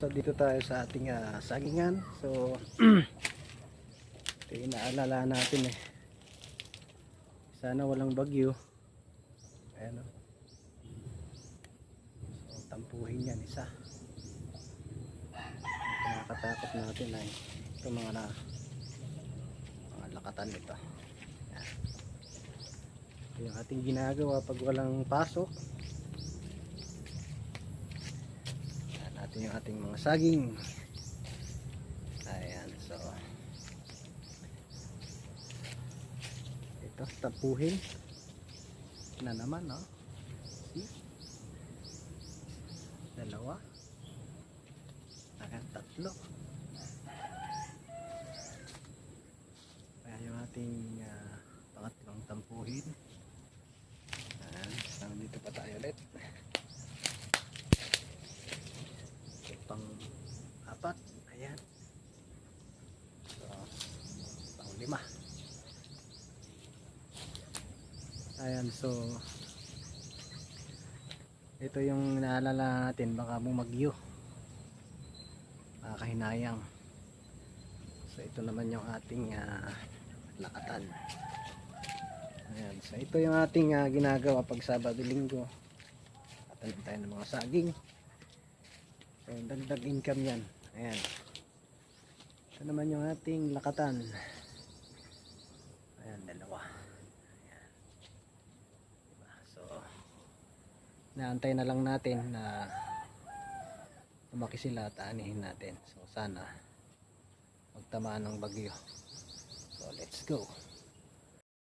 So dito tayo sa ating sagingan. So ito yung inaalala natin eh. Sana walang bagyo. Ayan o. So tampuhin yan isa. Pinakatakot natin ay ito mga lakatan nito. Ayan. Ito yung ating ginagawa pag walang pasok. Ito yung ating mga saging. Ayan, so ito, tapuhin na naman, no? See? Dalawa. Ayan, tatlo. Ayan yung ating pangatlong tampuhin. Ayan, so dito pa tayo ulit. Pang apat, ayan. So pang lima, ayan. So ito yung naalala natin, baka bumagyo, makakahinayang. So ito naman yung ating lakatan. Ayan, so ito yung ating ginagawa pag Sabado Linggo. Tatanim tayo ng mga saging. So, dagdag income yan. Ayan. Ito naman yung ating lakatan. Ayan, dalawa. Ayan. Diba? So, naantay na lang natin na lumaki sila at aanihin natin. So, sana magtamaan ng bagyo. So, let's go.